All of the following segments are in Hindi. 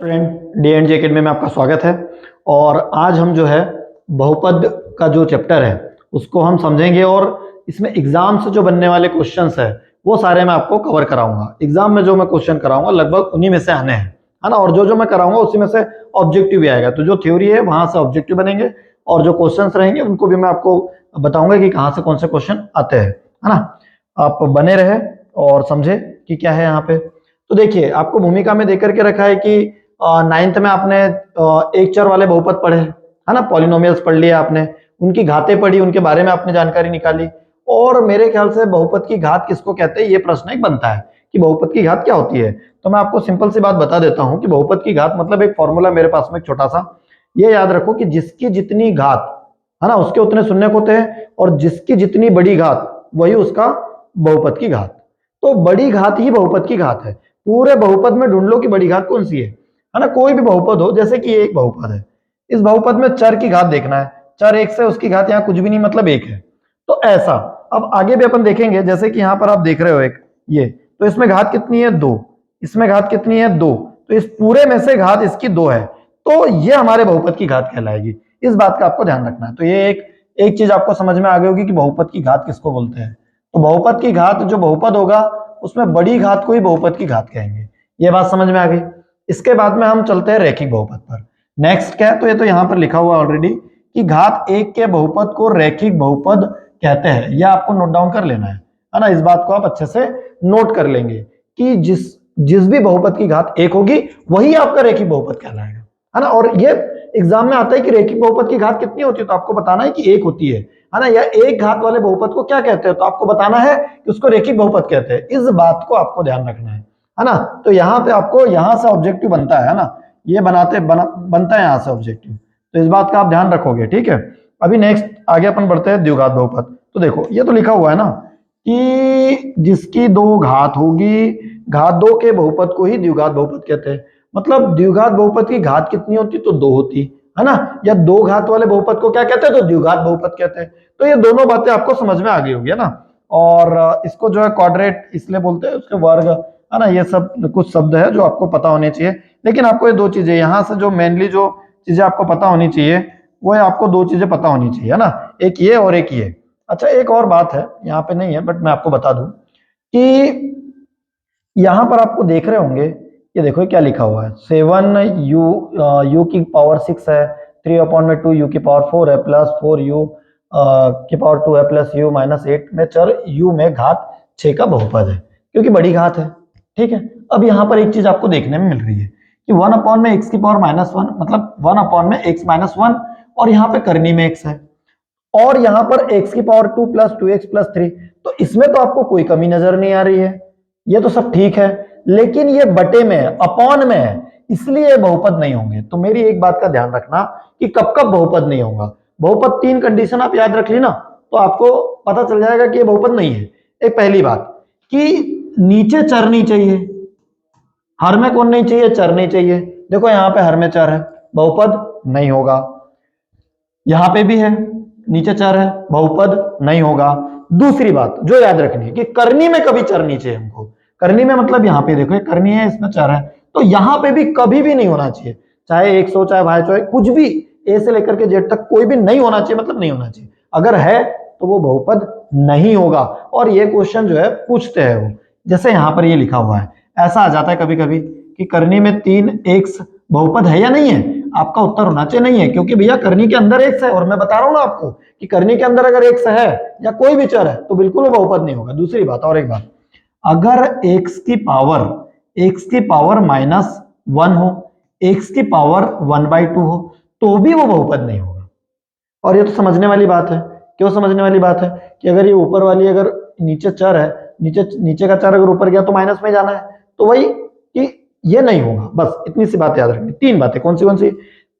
स्टूडेंट डी एकेडमी में आपका स्वागत है। और आज हम जो है बहुपद का जो चैप्टर है उसको हम समझेंगे और इसमें एग्जाम से जो बनने वाले क्वेश्चंस है वो सारे मैं आपको कवर कराऊंगा। एग्जाम में जो मैं क्वेश्चन कराऊंगा लगभग उन्हीं में से आने हैं, है ना। और जो जो मैं कराऊंगा उसी में से ऑब्जेक्टिव भी आएगा। तो जो थ्योरी है वहां से ऑब्जेक्टिव बनेंगे और जो क्वेश्चन रहेंगे उनको भी मैं आपको बताऊंगा कि कहाँ से कौन से क्वेश्चन आते हैं, है ना। आप बने रहे और समझे कि क्या है यहाँ पे। तो देखिए, आपको भूमिका में देकर के रखा है कि नाइन्थ में आपने एक चर वाले बहुपद पढ़े, है ना। पॉलिनोमियल्स पढ़ लिया आपने, उनकी घातें पढ़ी, उनके बारे में आपने जानकारी निकाली। और मेरे ख्याल से बहुपद की घात किसको कहते हैं ये प्रश्न एक बनता है कि बहुपद की घात क्या होती है। तो मैं आपको सिंपल सी बात बता देता हूं कि बहुपद की घात मतलब एक फॉर्मूला मेरे पास में एक छोटा सा, ये याद रखो कि जिसकी जितनी घात, है ना, उसके उतने शून्य होते हैं और जिसकी जितनी बड़ी घात वही उसका बहुपद की घात। तो बड़ी घात ही बहुपद की घात है। पूरे बहुपद में ढूंढ लो कि बड़ी घात कौन सी है ना। कोई भी बहुपद हो, जैसे कि ये एक बहुपद है, इस बहुपद में चर की घात देखना है। चर एक से उसकी घात यहाँ कुछ भी नहीं, मतलब एक है। तो ऐसा अब आगे भी अपन देखेंगे, जैसे कि यहाँ पर आप देख रहे हो एक ये, तो इसमें घात कितनी है? 2। इसमें घात कितनी है? 2। तो इस पूरे में से घात इसकी 2 है, तो ये हमारे बहुपद की घात कहलाएगी। इस बात का आपको ध्यान रखना है। तो ये एक चीज आपको समझ में आ गई होगी कि बहुपद की घात किसको बोलते हैं। तो बहुपद की घात, जो बहुपद होगा उसमें बड़ी घात को ही बहुपद की घात कहेंगे। ये बात समझ में आ गई। इसके बाद में हम चलते हैं रैखिक बहुपद पर। नेक्स्ट क्या है? तो ये तो यहाँ पर लिखा हुआ ऑलरेडी कि घात 1 के बहुपद को रैखिक बहुपद कहते हैं। यह आपको नोट डाउन कर लेना है ना। इस बात को आप अच्छे से नोट कर लेंगे कि जिस भी बहुपद की घात 1 होगी वही आपका रैखिक बहुपद कहलाएगा, है ना। और ये एग्जाम में आता है कि रैखिक बहुपद की घात कितनी होती है, तो आपको बताना है कि 1 होती है ना। या एक घात वाले बहुपद को क्या कहते हैं, तो आपको बताना है कि उसको रैखिक बहुपद कहते हैं। इस बात को आपको ध्यान रखना है ना। तो यहाँ पे आपको यहाँ से ऑब्जेक्टिव बनता है ना, ये बनता है यहाँ से ऑब्जेक्टिव। तो इस बात का आप ध्यान रखोगे, ठीक है। अभी नेक्स्ट आगे अपन बढ़ते हैं द्विघात बहुपद। तो देखो ये तो लिखा हुआ है ना कि जिसकी 2 घात होगी, घात 2 के बहुपद को ही द्विघात बहुपद कहते हैं। मतलब द्विघात बहुपद की घात कितनी होती? तो 2 होती है ना। या 2 घात वाले बहुपद को क्या कहते हैं? तो द्विघात बहुपद कहते हैं। तो ये दोनों बातें आपको समझ में आ गई होगी, है ना। और इसको जो है क्वाड्रेट इसलिए बोलते हैं, उसके वर्ग, है ना। ये सब कुछ शब्द है जो आपको पता होने चाहिए। लेकिन आपको ये 2 चीजें यहाँ से जो मेनली जो चीजें आपको पता होनी चाहिए वो है, आपको 2 चीजें पता होनी चाहिए, है ना। एक ये और एक ये। अच्छा, एक और बात है, यहाँ पे नहीं है बट मैं आपको बता दूं कि यहाँ पर आपको देख रहे होंगे, ये देखो क्या लिखा हुआ है। 7u u की पावर 6 है, 3/2 u की पावर 4 है, प्लस 4u की पावर 2 है, प्लस u माइनस 8 में चर u में घात 6 का बहुपद है, क्योंकि बड़ी घात है, ठीक है। अब यहाँ पर एक चीज आपको देखने में मिल रही है कि 1 में x की पावर -1, मतलब 1 में x माइनस 1, और यहाँ पे करनी में x है, और यहाँ पर x की पावर 2 प्लस 2x प्लस 3। तो इसमें तो आपको कोई कमी नजर नहीं आ रही है, ये तो सब ठीक है। लेकिन ये बटे में है, अपॉन में है, इसलिए बहुपद नहीं होंगे। तो मेरी एक बात का ध्यान रखना कि कब कब बहुपद नहीं होगा। बहुपद 3 कंडीशन आप याद रख ली ना, तो आपको पता चल जाएगा कि ये बहुपद नहीं है। एक पहली बात कि नीचे चर नहीं चाहिए, हर में कौन नहीं चाहिए? चर नहीं चाहिए। देखो यहाँ पे हर में चर है, बहुपद नहीं होगा। यहाँ पे भी है, नीचे चर है, बहुपद नहीं होगा। दूसरी बात जो याद रखनी है कि करनी में कभी चर नहीं चाहिए हमको। करनी में मतलब यहाँ पे देखो, करनी है, इसमें चर है, तो यहाँ पे भी कभी भी नहीं होना चाहिए। चाहे 100 चाहे भाई चाहे कुछ भी, ए से लेकर के जेड तक कोई भी नहीं होना चाहिए, मतलब नहीं होना चाहिए। अगर है तो वो बहुपद नहीं होगा। और ये क्वेश्चन जो है पूछते हैं वो, जैसे यहाँ पर ये लिखा हुआ है, ऐसा आ जाता है कभी कभी कि करनी में 3x बहुपद है या नहीं है। आपका उत्तर होना चाहिए नहीं है, क्योंकि भैया करनी के अंदर x है, और मैं बता रहा हूं ना आपको कि करनी के अंदर अगर x है या कोई भी चर है तो बिल्कुल वो बहुपद नहीं होगा। दूसरी बात, और एक बात, अगर x की पावर -1 हो, x की पावर 1/2 हो, तो भी वो बहुपद नहीं होगा। और ये तो समझने वाली बात है। क्यों समझने वाली बात है? कि अगर ये ऊपर वाली, अगर नीचे चर है, नीचे का चर अगर ऊपर गया तो माइनस में जाना है, तो वही कि ये नहीं होगा। बस इतनी सी बात याद रखनी। 3 बातें कौन सी?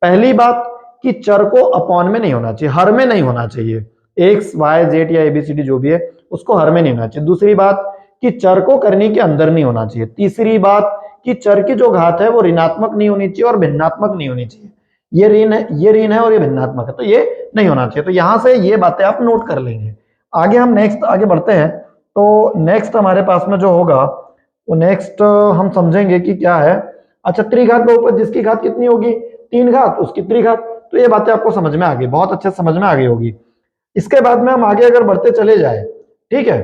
पहली बात कि चर को अपॉन में नहीं होना चाहिए, हर में नहीं होना चाहिए। एक्स वाई जेड या एबीसीडी जो भी है उसको हर में नहीं होना चाहिए। दूसरी बात कि चर को करनी के अंदर नहीं होना चाहिए। तीसरी बात कि चर की जो घात है वो ऋणात्मक नहीं होनी चाहिए और भिन्नात्मक नहीं होनी चाहिए। ये ऋण है और ये भिन्नात्मक है, तो ये नहीं होना चाहिए। तो यहां से ये बातें आप नोट कर लेंगे। आगे हम नेक्स्ट आगे बढ़ते हैं। तो नेक्स्ट हमारे पास में जो होगा वो नेक्स्ट हम समझेंगे कि क्या है। अच्छा, त्रिघात बहुपद जिसकी घात कितनी होगी, 3 घात, उसकी त्रिघात। तो ये बातें आपको समझ में आ गई, बहुत अच्छे समझ में आ गई होगी। इसके बाद में हम आगे अगर बढ़ते चले जाए, ठीक है,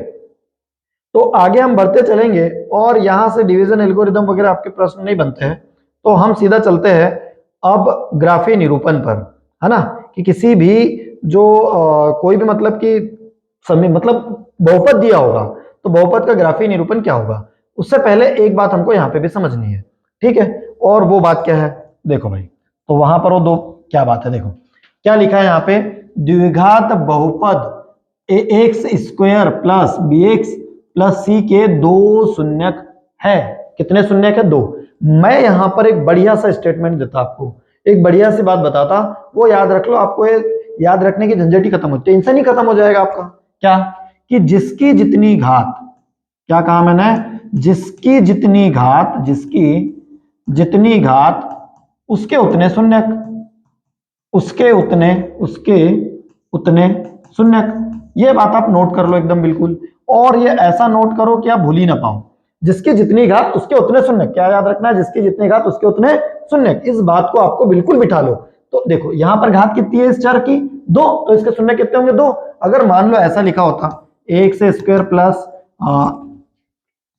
तो आगे हम बढ़ते चलेंगे और यहां से डिवीजन एल्गोरिदम वगैरह आपके प्रश्न नहीं बनते हैं, तो हम सीधा चलते हैं अब ग्राफीय निरूपण पर, है ना, कि किसी भी जो कोई भी मतलब कि समय मतलब बहुपद दिया होगा तो बहुपद का ग्राफीय निरूपण क्या होगा। उससे पहले एक बात हमको यहाँ पे भी समझनी है, ठीक है, और वो बात क्या है, देखो भाई, तो वहां पर वो दो क्या बात है, देखो क्या लिखा है यहाँ पे, द्विघात बहुपद A X square plus B X plus C के 2 शून्यक है। कितने शून्यक है, 2। मैं यहां पर एक बढ़िया सा स्टेटमेंट देता आपको, एक बढ़िया सी बात बताता, वो याद रख लो, आपको याद रखने की झंझट ही खत्म हो, टेंशन ही खत्म हो जाएगा आपका। क्या, कि जिसकी जितनी घात, क्या कहा मैंने, जिसकी जितनी घात, जिसकी जितनी घात उसके उतने शून्यक, उसके उतने शून्यक। ये बात आप नोट कर लो एकदम बिल्कुल, और ये ऐसा नोट करो कि आप भूल ही ना पाओ, जिसकी जितनी घात उसके उतने शून्यक। क्या याद रखना है, जिसकी जितनी घात उसके उतने शून्यक। इस बात को आपको बिल्कुल बिठा लो। तो देखो यहां पर घात कितनी है इस चर की, 2, तो इसके शून्य कितने होंगे, 2। अगर मान लो ऐसा लिखा होता x square plus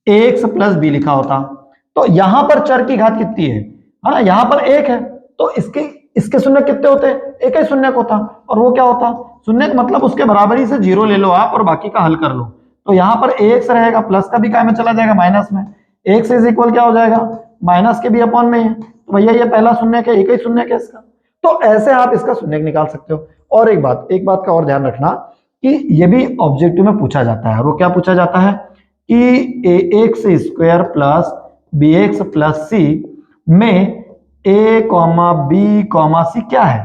x plus b लिखा होता, तो यहां पर चर की घात कितनी है, हाँ यहां पर 1 है, तो इसके शून्य कितने होते हैं, एक ही शून्यक होता, और वो क्या होता, शून्यक मतलब उसके बराबरी से 0 ले लो आप और बाकी का हल कर लो। तो यहां पर एक्स रहेगा, प्लस का भी काय में चला जाएगा माइनस में, एक्स इज इक्वल क्या हो जाएगा, माइनस के भी अपॉन में है, तो भैया ये पहला शून्यक है, एक ही शून्यक है इसका। तो ऐसे आप इसका शून्यक निकाल सकते हो। और एक बात का और ध्यान रखना कि ये भी ऑब्जेक्टिव में पूछा जाता है, और वो क्या पूछा जाता है कि A X square plus B X plus C में A comma B comma C क्या है।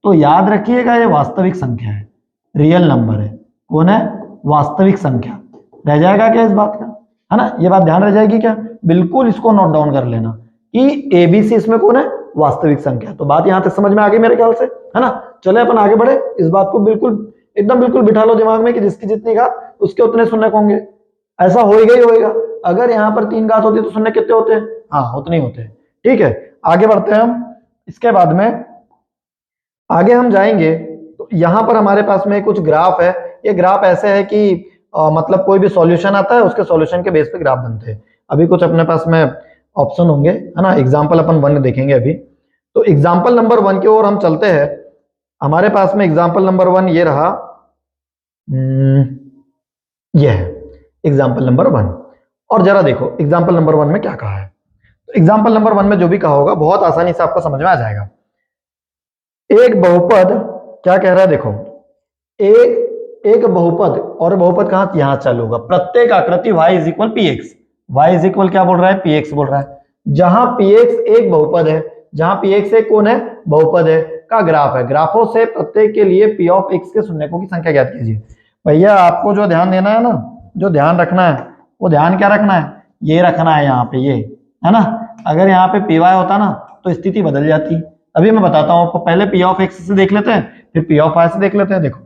तो याद रखिएगा ये वास्तविक संख्या है, रियल नंबर है। कौन है, वास्तविक संख्या। रह जाएगा क्या इस बात का, है ना, ये बात ध्यान रह जाएगी क्या, बिल्कुल इसको नोट डाउन कर लेना कि एबीसी इसमें कौन है, वास्तविक संख्या। तो बात यहां तक समझ में आ गई मेरे ख्याल से, है ना। चले अपन आगे बढ़े, इस बात को बिल्कुल एकदम बिल्कुल बिठा लो दिमाग में कि जिसकी जितनी घात उसके उतने शून्यक होंगे। ऐसा होएगा ही होएगा। अगर यहाँ पर 3 घात होती है तो शून्य कितने होते हैं, हाँ उतने ही होते हैं। ठीक है, आगे बढ़ते हैं हम। इसके बाद में आगे हम जाएंगे तो यहाँ पर हमारे पास में कुछ ग्राफ है। ये ग्राफ ऐसे है कि मतलब कोई भी सॉल्यूशन आता है उसके सॉल्यूशन के बेस पे ग्राफ बनते हैं। अभी कुछ अपने पास में ऑप्शन होंगे, है ना। एग्जाम्पल अपन 1 देखेंगे अभी। तो एग्जाम्पल नंबर 1 की ओर हम चलते हैं। हमारे पास में एग्जाम्पल नंबर 1 ये रहा, ये है एग्जाम्पल नंबर 1। और जरा देखो एग्जाम्पल नंबर 1 में क्या कहा है। तो एग्जाम्पल नंबर 1 में जो भी कहा होगा बहुत आसानी से आपको समझ में आ जाएगा। एक बहुपद क्या कह रहा है, देखो एक बहुपद, और बहुपद कहां, यहां चालू होगा। प्रत्येक आकृति y is equal p x, y is equal क्या बोल रहा है, पी एक्स बोल रहा है। जहां पी एक्स एक बहुपद है, जहां पी एक्स एक कौन है, बहुपद है, का ग्राफ है। ग्राफों से प्रत्येक के लिए पी ऑफ एक्स के शून्यकों की संख्या ज्ञात कीजिए। भैया आपको जो ध्यान देना है ना, जो ध्यान रखना है, वो ध्यान क्या रखना है, ये रखना है यहाँ पे, ये है ना। अगर यहाँ पे पी वाई होता ना तो स्थिति बदल जाती। अभी मैं बताता हूँ आपको, पहले पी ऑफ एक्स से देख लेते हैं, फिर पी ऑफ वाई से देख लेते हैं। देखो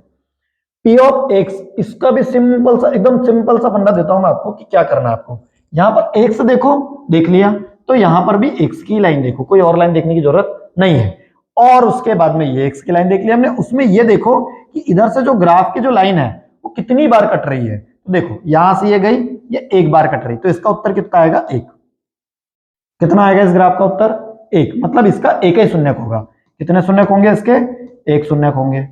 पी ऑफ एक्स, इसका भी सिंपल सा, एकदम सिंपल सा फंडा देता हूं मैं आपको कि क्या करना है आपको। यहां पर एक्स देखो, देख लिया, तो यहां पर भी एक्स की लाइन देखो, कोई और लाइन देखने की जरूरत नहीं है। और उसके बाद में ये एक्स की लाइन देख लिया हमने, उसमें ये देखो कि इधर से जो ग्राफ की जो लाइन है वो कितनी बार कट रही है। तो देखो यहां से ये गई, ये एक बार कट रही, तो इसका उत्तर कितना आएगा, एक। कितना आएगा इस ग्राफ का उत्तर, एक। मतलब इसका एक ही शून्यक होगा। कितने शून्यक होंगे इसके, एक शून्यक होंगे।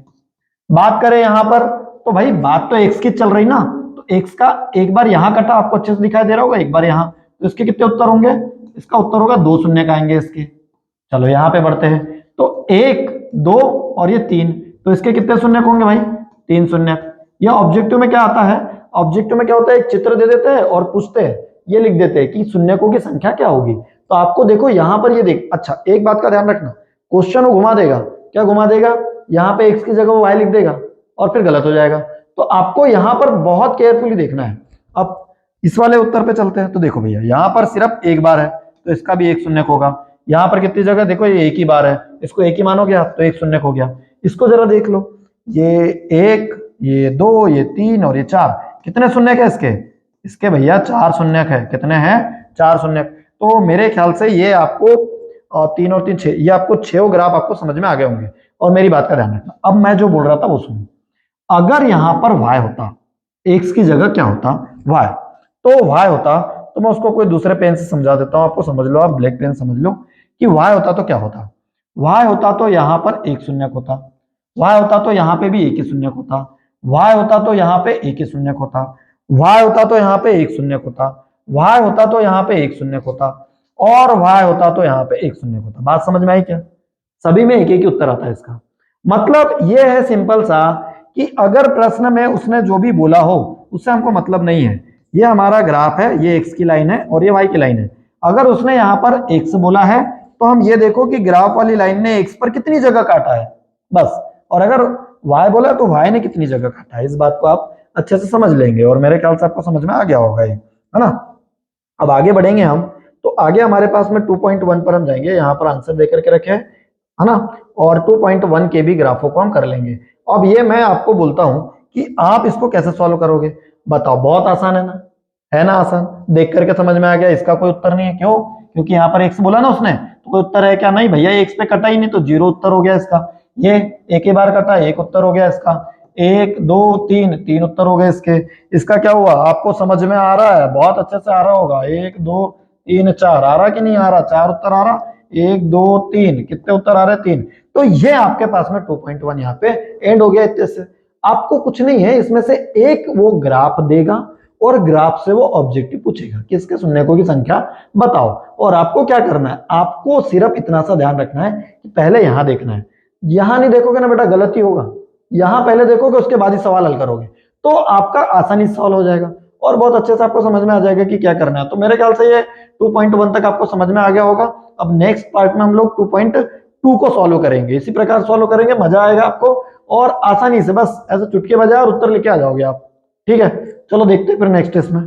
बात करें यहां पर, तो भाई बात तो एक्स की चल रही ना, तो एक्स का एक बार यहां कटा, आपको अच्छे से दिखाई दे रहा होगा, एक बार यहां, तो इसके कितने उत्तर होंगे, इसका उत्तर होगा 2 शून्यक आएंगे इसके। चलो यहां पे बढ़ते हैं, तो 1 2 और ये 3, तो इसके कितने शून्यक होंगे भाई, 3 शून्यक। यह ऑब्जेक्टिव में क्या आता है, ऑब्जेक्टिव में क्या होता है, एक चित्र दे देते हैं और पूछते हैं, ये लिख देते हैं कि शून्यकों की संख्या क्या होगी। तो आपको देखो यहां पर ये देख, अच्छा एक बात का ध्यान रखना, क्वेश्चन को घुमा देगा। क्या घुमा देगा, यहाँ पे एक्स की जगह वो वाई लिख देगा और फिर गलत हो जाएगा। तो आपको यहां पर बहुत केयरफुली देखना है। अब इस वाले उत्तर पे चलते हैं। तो देखो भैया यहाँ पर सिर्फ एक बार है, तो इसका भी एक शून्यक होगा। यहाँ पर कितनी जगह, देखो ये एक ही बार है, इसको एक ही मानोगे आप, तो एक शून्यक हो गया। इसको जरा देख लो, ये 1 ये 2 ये 3 और ये 4, कितने शून्यक है इसके, इसके भैया 4 शून्यक है। कितने हैं, 4 शून्यक। तो मेरे ख्याल से ये आपको 3 और 3 6, ये आपको 6 ग्राफ आपको समझ में आ गए होंगे। और मेरी बात का ध्यान रखना, अब मैं जो बोल रहा था वो सुनो। अगर यहां पर y होता, x की जगह क्या होता, y, तो y होता, तो मैं उसको कोई दूसरे पेन से समझा देता हूं, आपको समझ लो, आप ब्लैक पेन समझ लो कि y होता तो क्या होता। y होता तो यहां पर एक शून्यक होता, y होता तो यहां पे भी एक ही शून्यक होता, y होता तो यहां पे एक ही शून्यक होता, y होता तो यहां पे एक शून्यक होता, y होता तो यहां पे एक शून्यक होता, और y होता तो यहां पे एक शून्यक होता। बात समझ में आई क्या? सभी में एक एक ही उत्तर आता है इसका। मतलब ये है सिंपल सा कि अगर प्रश्न में उसने जो भी बोला हो उससे हमको मतलब नहीं है। ये हमारा ग्राफ है, ये एक्स की लाइन है और ये वाई की लाइन है। अगर उसने यहाँ पर एक्स बोला है तो हम ये देखो कि ग्राफ वाली लाइन ने एक्स पर कितनी जगह काटा है, बस। और अगर वाई बोला तो वाई ने कितनी जगह काटा है, इस बात को आप अच्छे से समझ लेंगे और मेरे ख्याल से आपको समझ में आ गया होगा ये, है ना। अब आगे बढ़ेंगे हम, तो आगे हमारे पास में 2.1 पर हम जाएंगे, यहाँ पर आंसर दे करके रखे है ना। और 2.1 के भी ग्राफों को हम कर लेंगे। अब ये मैं आपको बोलता हूं कि आप इसको कैसे सॉल्व करोगे, बताओ। बहुत आसान है ना आसान, देख करके समझ में आ गया। इसका कोई उत्तर नहीं है, क्यों? क्योंकि यहाँ पर एक्स बोला ना उसने, तो कोई उत्तर है क्या? नहीं भैया, एक्स पे कटा ही नहीं, तो 0 उत्तर हो गया इसका। ये एक ही बार कटा, 1 उत्तर हो गया इसका। 1 2 3, 3 उत्तर हो गए इसके। इसका क्या हुआ, आपको समझ में आ रहा है? बहुत अच्छे से आ रहा होगा। 1 2 3 4 आ रहा कि नहीं आ रहा? 4 उत्तर आ रहा। 1 2 3, कितने उत्तर आ रहे? 3। तो ये आपके पास में 2.1 यहाँ पे एंड हो गया। इतने से आपको कुछ नहीं है, इसमें से एक वो ग्राफ देगा और ग्राफ से वो ऑब्जेक्टिव पूछेगा कि इसके शून्यकों की संख्या बताओ। और आपको क्या करना है, आपको सिर्फ इतना सा ध्यान रखना है कि पहले यहां देखना है। यहां नहीं देखोगे ना बेटा, गलत ही होगा। यहां पहले देखोगे, उसके बाद ही सवाल हल करोगे, तो आपका आसानी से सॉल्व हो जाएगा और बहुत अच्छे से आपको समझ में आ जाएगा कि क्या करना है। तो मेरे ख्याल से ये 2.1 तक आपको समझ में आ गया होगा। अब नेक्स्ट पार्ट में हम लोग 2.2 को सॉल्व करेंगे, इसी प्रकार सॉल्व करेंगे, मजा आएगा आपको और आसानी से बस ऐसे चुटकी बजाए और उत्तर लेके आ जाओगे आप। ठीक है, चलो देखते हैं फिर नेक्स्ट इसमें।